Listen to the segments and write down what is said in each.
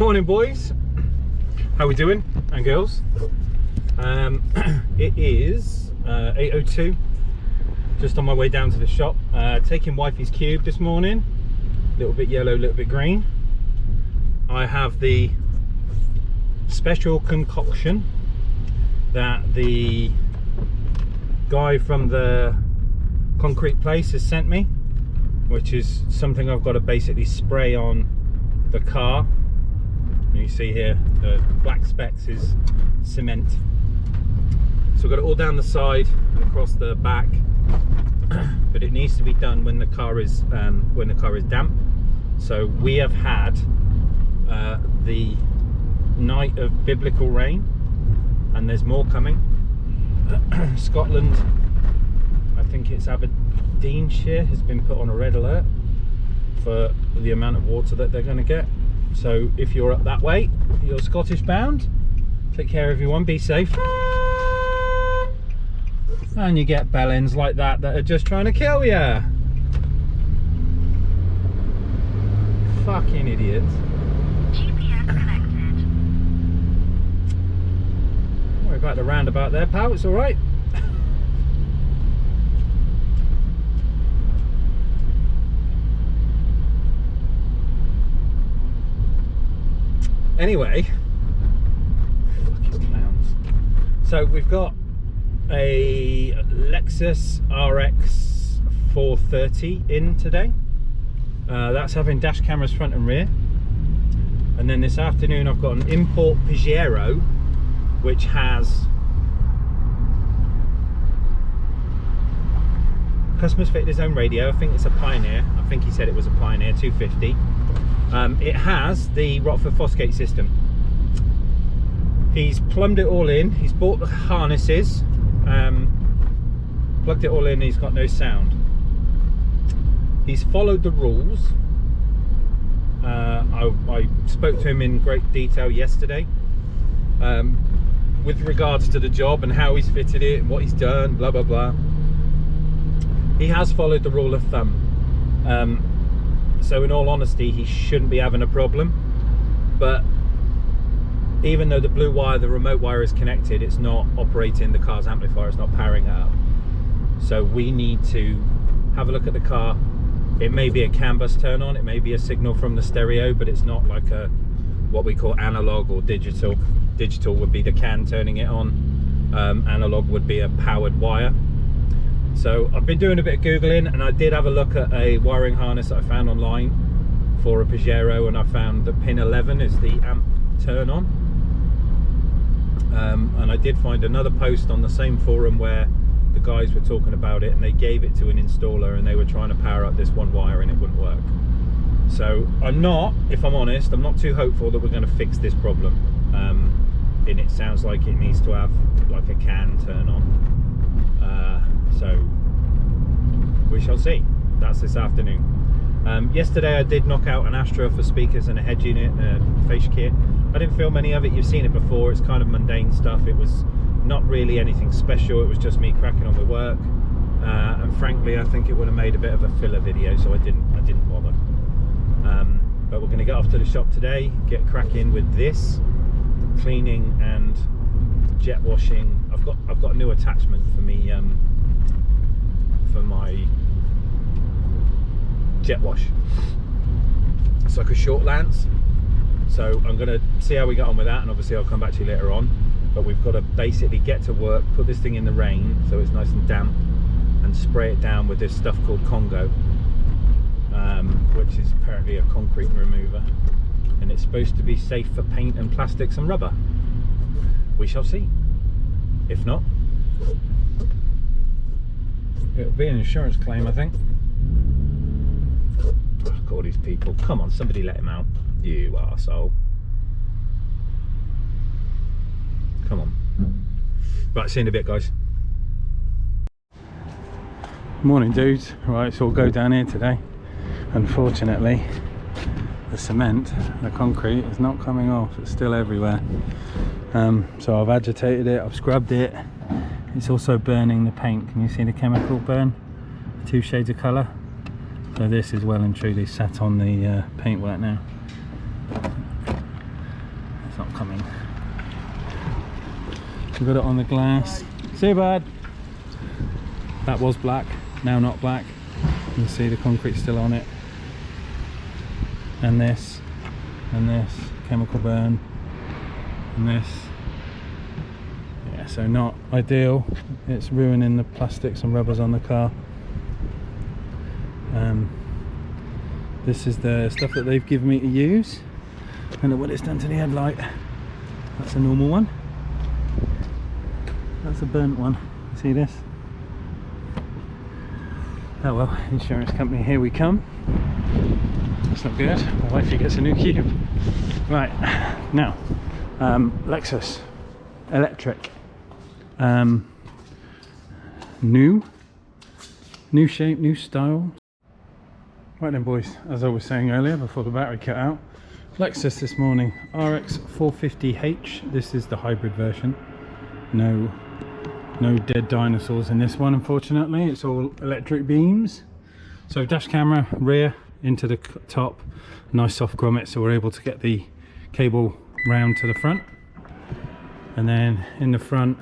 Morning boys, how we doing and girls? It is 8:02, just on my way down to the shop, taking wifey's cube this morning. A little bit yellow, a little bit green. I have the special concoction that the guy from the concrete place has sent me, which is something I've got to basically spray on the car. You see here the black specks is cement, so I've got it all down the side and across the back, but it needs to be done when the car is damp. So we have had the night of biblical rain, and there's more coming. Scotland, I think it's Aberdeenshire, has been put on a red alert for the amount of water that they're going to get. So if you're up that way, you're Scottish bound, take care everyone, be safe. And you get bellends like that are just trying to kill you. Fucking idiots. GPS connected. Don't worry about the roundabout there, pal, it's alright. Anyway, fucking clowns. So we've got a Lexus RX 430 in today. That's having dash cameras front and rear. And then this afternoon I've got an import Pajero, which has customer's fitted his own radio. I think it's a Pioneer. I think he said it was a Pioneer 250. It has the Rockford Fosgate system. He's plumbed it all in, he's bought the harnesses, plugged it all in, he's got no sound. He's followed the rules. I spoke to him in great detail yesterday with regards to the job and how he's fitted it and what he's done, blah blah blah. He has followed the rule of thumb. So in all honesty, he shouldn't be having a problem. But even though the blue wire, the remote wire, is connected, it's not operating the car's amplifier, it's not powering it up. So we need to have a look at the car. It may be a CAN bus turn on, it may be a signal from the stereo, but it's not like a what we call analog or digital. Digital would be the CAN turning it on. Analog would be a powered wire. So I've been doing a bit of Googling, and I did have a look at a wiring harness that I found online for a Pajero, and I found that pin 11 is the amp turn on. And I did find another post on the same forum where the guys were talking about it, and they gave it to an installer and they were trying to power up this one wire and it wouldn't work. So I'm not, if I'm honest, I'm not too hopeful that we're going to fix this problem. And it sounds like it needs to have like a CAN turn on. So we shall see. That's this afternoon. Yesterday I did knock out an Astra for speakers and a head unit, face kit. I didn't film any of it, you've seen it before, it's kind of mundane stuff. It was not really anything special, it was just me cracking on with work. And frankly I think it would have made a bit of a filler video, so I didn't bother. But we're going to get off to the shop today, get cracking with this cleaning and jet washing. I've got a new attachment for me for my jet wash. It's like a short lance, so I'm going to see how we get on with that, and obviously I'll come back to you later on. But we've got to basically get to work, put this thing in the rain so it's nice and damp, and spray it down with this stuff called Congo, which is apparently a concrete remover, and it's supposed to be safe for paint and plastics and rubber. We shall see. If not, it'll be an insurance claim, I think. Look at all these people. Come on, somebody let him out. You arsehole. Come on. Right, see you in a bit, guys. Morning, dudes. Right, so we'll go down here today. Unfortunately, the cement, the concrete, is not coming off. It's still everywhere. So I've agitated it, I've scrubbed it. It's also burning the paint. Can you see the chemical burn? 2 shades of colour. So this is well and truly sat on the paintwork now. coming. We've got it on the glass. See you, bud. That was black, now not black. You can see the concrete still on it. And this, chemical burn, and this. Yeah, so not ideal. It's ruining the plastics and rubbers on the car. This is the stuff that they've given me to use. And look what it's done to the headlight. That's a normal one. That's a burnt one. See this? Oh well, insurance company, here we come. That's not good. My wifey gets a new cube. Right, now, Lexus electric. New shape, new style. Right then boys, as I was saying earlier before the battery cut out, Lexus this morning, RX 450H. This is the hybrid version. No dead dinosaurs in this one, unfortunately. It's all electric beams. So dash camera, rear into the top, nice soft grommet, so we're able to get the cable round to the front. And then in the front,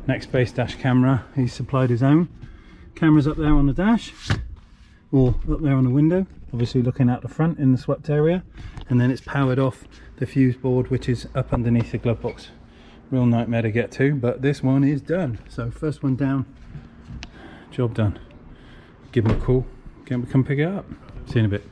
next base dash camera, he's supplied his own. Camera's up there on the dash, or up there on the window, obviously looking out the front in the swept area. And then it's powered off the fuse board, which is up underneath the glove box. Real nightmare to get to, but this one is done. So first one down, job done. Give him a call, get him to come pick it up. See you in a bit.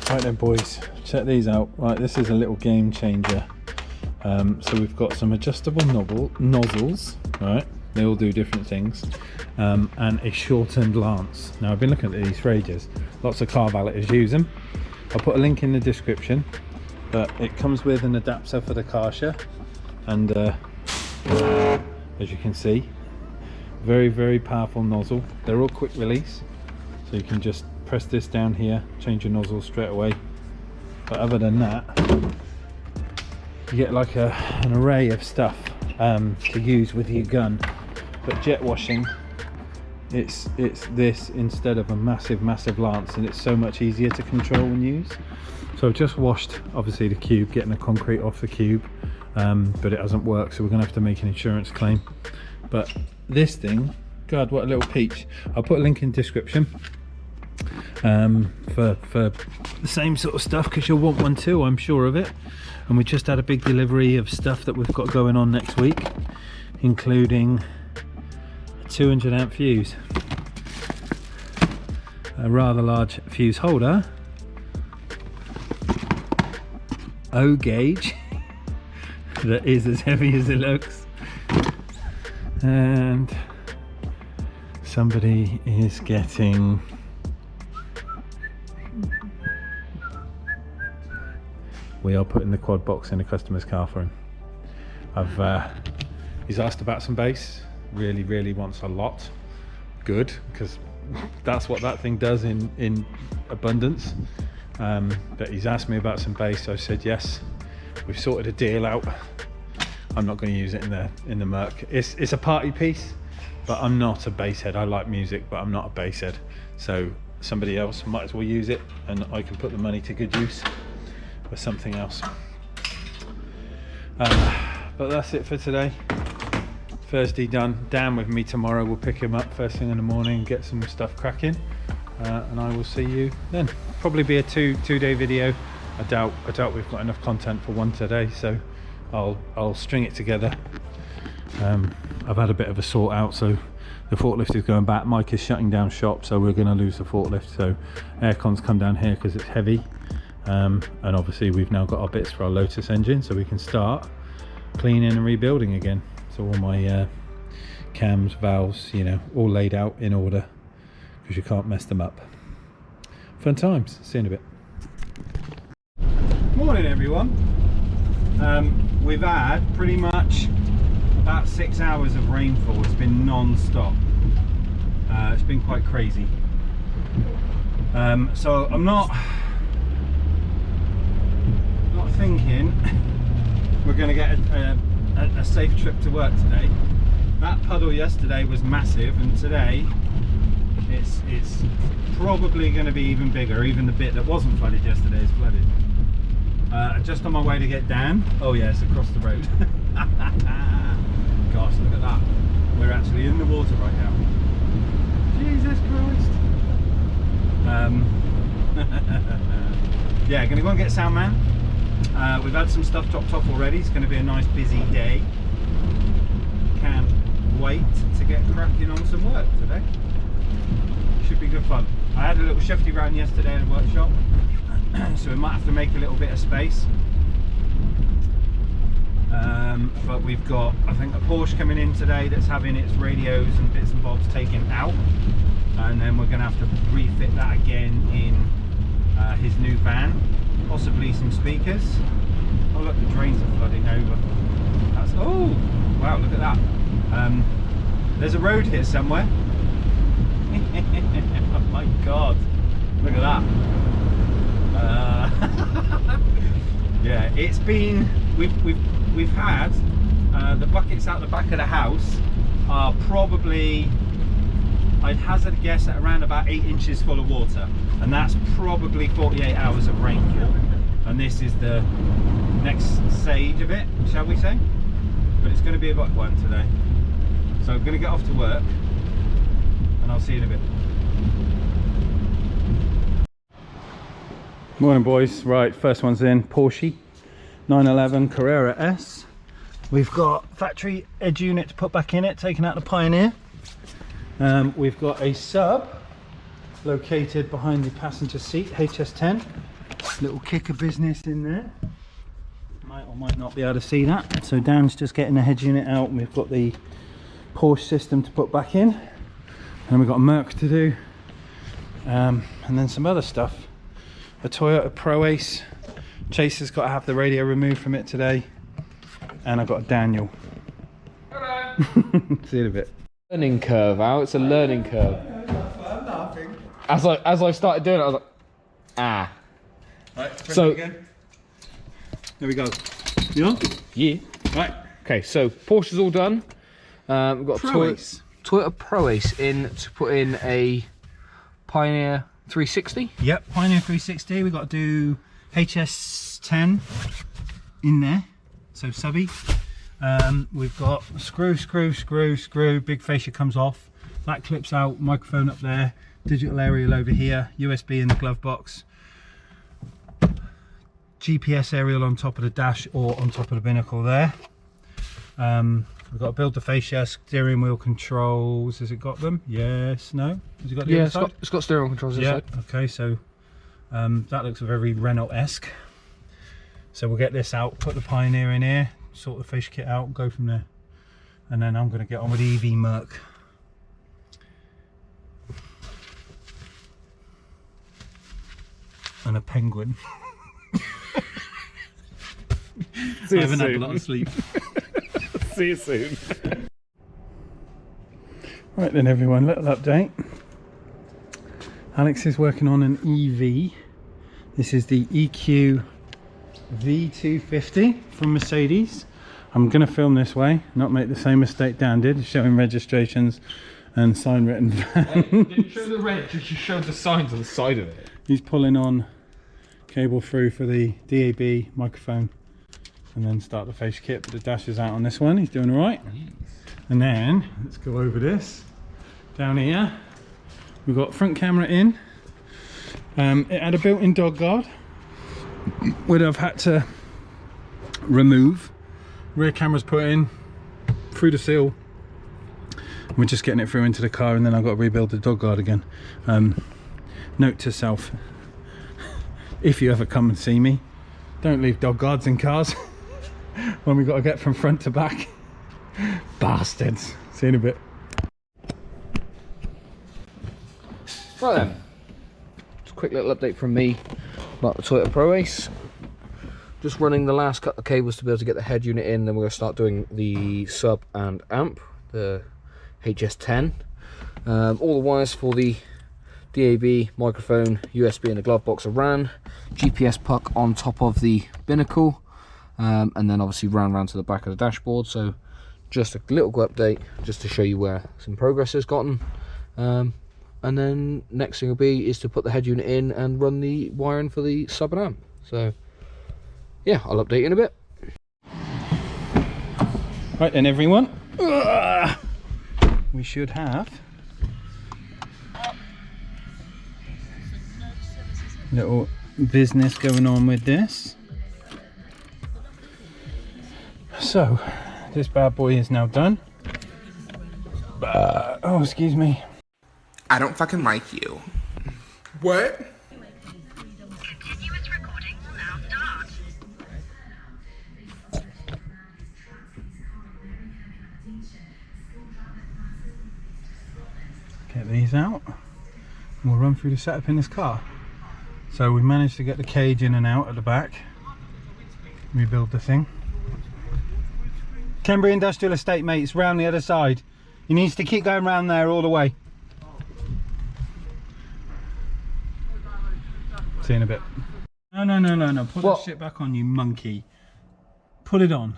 Right then boys, check these out. Right, this is a little game changer. So we've got some adjustable nozzles, right? They all do different things, and a shortened lance. Now I've been looking at these for ages. Lots of car valeters use them. I'll put a link in the description, but it comes with an adapter for the Karcher, and as you can see, very powerful nozzle. They're all quick release, so you can just press this down here, change your nozzle straight away. But other than that, you get like an array of stuff to use with your gun. But jet washing, it's this instead of a massive lance, and it's so much easier to control and use. So I've just washed obviously the cube, getting the concrete off the cube, but it hasn't worked, so we're gonna have to make an insurance claim. But this thing, God, what a little peach. I'll put a link in the description for the same sort of stuff, because you'll want one too, I'm sure of it. And we just had a big delivery of stuff that we've got going on next week, including a 200 amp fuse, a rather large fuse holder, O gauge that is as heavy as it looks, and somebody is getting we are putting the quad box in a customer's car for him. He's asked about some bass, really wants a lot. Good, because that's what that thing does in abundance. But he's asked me about some bass, so I said yes. We've sorted a deal out. I'm not going to use it in the Merc. It's a party piece, but I'm not a bass head. I like music, but I'm not a bass head. So somebody else might as well use it, and I can put the money to good use for something else. But that's it for today. Thursday done. Dan with me tomorrow. We'll pick him up first thing in the morning, get some stuff cracking, and I will see you then. Probably be a two-day video. I doubt we've got enough content for one today, so I'll string it together. I've had a bit of a sort out, so the forklift is going back. Mike is shutting down shop, so we're going to lose the forklift. So aircon's come down here because it's heavy, and obviously we've now got our bits for our Lotus engine, so we can start cleaning and rebuilding again. So all my cams, valves, you know, all laid out in order, because you can't mess them up. Fun times. See you in a bit. Morning everyone. We've had pretty much about 6 hours of rainfall. It's been non-stop. It's been quite crazy. So I'm not thinking we're going to get a safe trip to work today. That puddle yesterday was massive, and today it's probably going to be even bigger. Even the bit that wasn't flooded yesterday is flooded. Just on my way to get Dan. Oh yes, across the road. Gosh, look at that. We're actually in the water right now. Jesus Christ. Yeah, gonna go and get Soundman. We've had some stuff dropped off already. It's gonna be a nice busy day. Can't wait to get cracking on some work today. Should be good fun. I had a little shifty round yesterday in the workshop, so we might have to make a little bit of space. But we've got, I think, a Porsche coming in today that's having its radios and bits and bobs taken out, and then we're going to have to refit that again in his new van, possibly some speakers. Oh look, the drains are flooding over. That's, oh wow, look at that. There's a road here somewhere. Oh my god, look at that. Yeah, it's been, we've had the buckets out the back of the house are probably, I'd hazard a guess, at around about 8 inches full of water, and that's probably 48 hours of rainfall. And this is the next stage of it, shall we say? But it's going to be a wet one today, so I'm going to get off to work, and I'll see you in a bit. Morning boys. Right, first one's in. Porsche 911 Carrera S. We've got factory edge unit to put back in it, taking out the Pioneer. We've got a sub located behind the passenger seat, HS10. Little kicker business in there. Might or might not be able to see that. So Dan's just getting the head unit out, and we've got the Porsche system to put back in. And we've got a Merc to do. And then some other stuff. A Toyota Pro Ace. Chase has got to have the radio removed from it today. And I've got a Daniel. Hello. See you in a bit. Learning curve, Al. It's a learning curve. I'm laughing. As I started doing it, I was like, ah. Right, So again. There we go. You on? yeah. Right. Okay, so Porsche's all done. We've got Pro a Ace. Toyota Pro Ace in to put in a Pioneer 360. Yep, Pioneer 360. We've got to do HS10 in there, so subby. We've got screw, big fascia comes off, that clips out, microphone up there, digital aerial over here, USB in the glove box, GPS aerial on top of the dash or on top of the binnacle there. We've got to build the fascia, steering wheel controls. Has it got them? Yes, no? Has it got the Yeah, other side? it's got steering wheel controls Yeah, inside. okay, so that looks very Renault-esque. So we'll get this out, put the Pioneer in here, sort the fascia kit out, go from there. And then I'm going to get on with the EV Merc. And a Penguin. See I you haven't had a soon. lot of sleep. See you soon. Right then everyone, little update. Alex is working on an EV. This is the EQ V250 from Mercedes. I'm going to film this way, not make the same mistake Dan did, showing registrations and sign written van. Didn't show the reg, you showed the signs on the side of it. He's pulling on cable through for the DAB microphone and then start the face kit, but the dash is out on this one. He's doing all right. And then let's go over this. Down here we've got front camera in. It had a built-in dog guard, would have had to remove. Rear camera's put in through the seal. We're just getting it through into the car, and then I've got to rebuild the dog guard again. Note to self, if you ever come and see me, don't leave dog guards in cars when we've got to get from front to back. Bastards. See you in a bit. Right then, quick little update from me about the Toyota Pro Ace. Just running the last couple of cables to be able to get the head unit in, then we're going to start doing the sub and amp, the HS10. All the wires for the DAB, microphone, USB and the glove box are ran. GPS puck on top of the binnacle, and then obviously round to the back of the dashboard. So just a little update just to show you where some progress has gotten. And then next thing will be is to put the head unit in and run the wiring for the sub and amp. So yeah, I'll update you in a bit. Right then everyone, we should have little business going on with this. So this bad boy is now done. Oh, excuse me. I don't fucking like you. What? Continuous recording will now start. Get these out and we'll run through the setup in this car. So we managed to get the cage in and out at the back, rebuild the thing. Kenbury Industrial Estate, mate, it's round the other side. He needs to keep going round there all the way. See you in a bit. No, put that shit back on, you monkey. Put it on.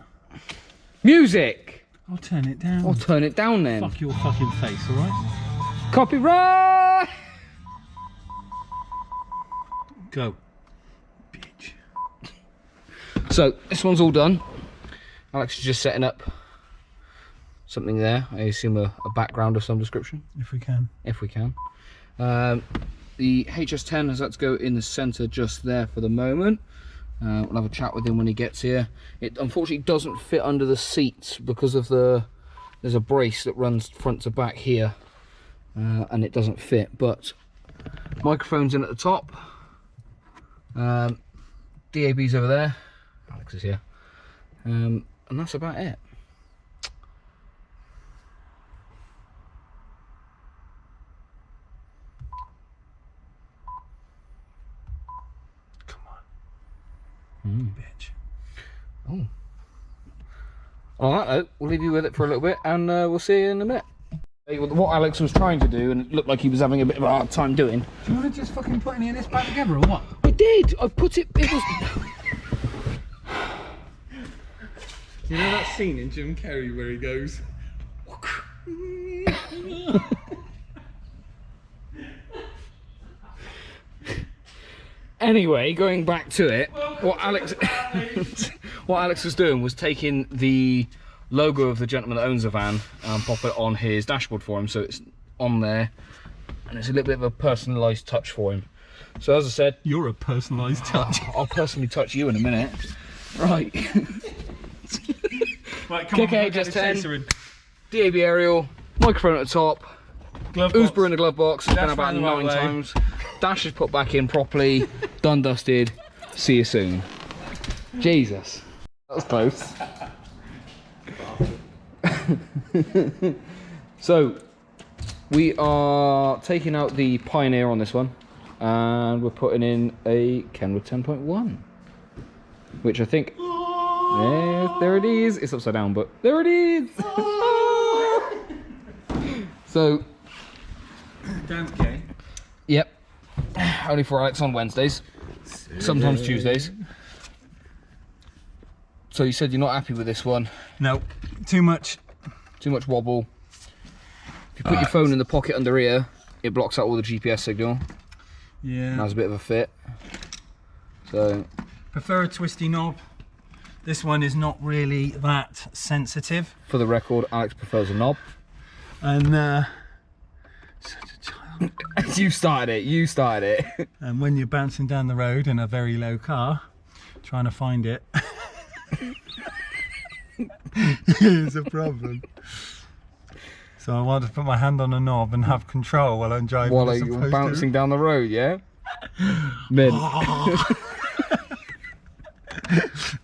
Music! I'll turn it down. I'll turn it down then. Fuck your fucking face, alright? Copyright! Go. Bitch. So this one's all done. Alex is just setting up something there. I assume a background of some description. If we can. If we can. The HS10 has had to go in the centre just there for the moment. We'll have a chat with him when he gets here. It unfortunately doesn't fit under the seats because of there's a brace that runs front to back here, and it doesn't fit. But microphone's in at the top. DAB's over there. Alex is here. And that's about it. Bitch. Oh. On that note, we'll leave you with it for a little bit and we'll see you in a minute. What Alex was trying to do, and it looked like he was having a bit of a hard time doing. Do you want to just fucking put any of this back together or what? I did! I put it was... You know that scene in Jim Carrey where he goes... Anyway, going back to it, what Alex was doing was taking the logo of the gentleman that owns the van and pop it on his dashboard for him, so it's on there and it's a little bit of a personalised touch for him. So as I said, You're a personalised touch. I'll personally touch you in a minute. Right. Right, come Kick on, HS10. get the chaser in. DAB aerial, microphone at the top, Glove box. Oosbor in the glove box, it's been Dash about round the right 9 way. times. Dash is put back in properly, done dusted, see you soon. Jesus. That was close. So, we are taking out the Pioneer on this one, and we're putting in a Kenwood 10.1, which I think, there it is. It's upside down, but there it is. So, Dan's gay. yep, only for Alex on Wednesdays, sometimes Tuesdays. So you said you're not happy with this one. No, too much. Too much wobble. If you put your phone in the pocket under here, it blocks out all the GPS signal. Yeah. That's a bit of a fit. So, Prefer a twisty knob. This one is not really that sensitive. for the record, Alex prefers a knob. And such a child. You started it, you started it. And when you're bouncing down the road in a very low car, trying to find it is a problem. So I want to put my hand on a knob and have control while I'm driving. While as you're opposed bouncing down the road, yeah? Mint.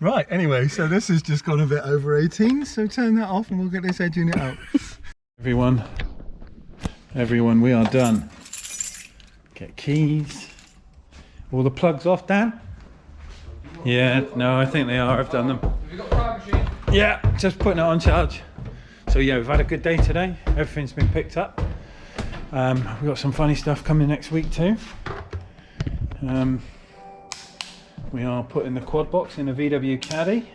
Right, anyway, so this has just gone a bit over 18, so turn that off and we'll get this head unit out. Everyone, we are done. Get keys. All the plugs off, Dan? Yeah, no, I think they are. I've done them. Have you got a prime machine? Yeah, just putting it on charge. So yeah, we've had a good day today. Everything's been picked up. We've got some funny stuff coming next week too. We are putting the quad box in a VW Caddy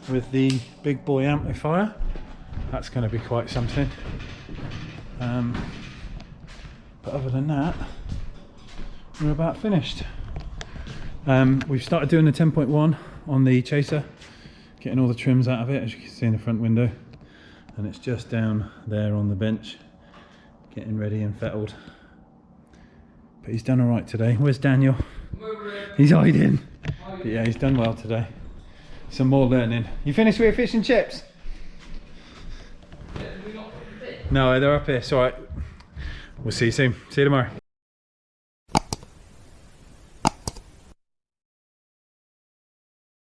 with the big boy amplifier. That's going to be quite something. But other than that, we're about finished. We've started doing the 10.1 on the Chaser, getting all the trims out of it, as you can see in the front window, and it's just down there on the bench getting ready and fettled. But he's done all right today. Where's Daniel? He's hiding. But yeah, he's done well today. Some more learning. You finished with your fish and chips? No, they're up here. It's all right. We'll see you soon. See you tomorrow.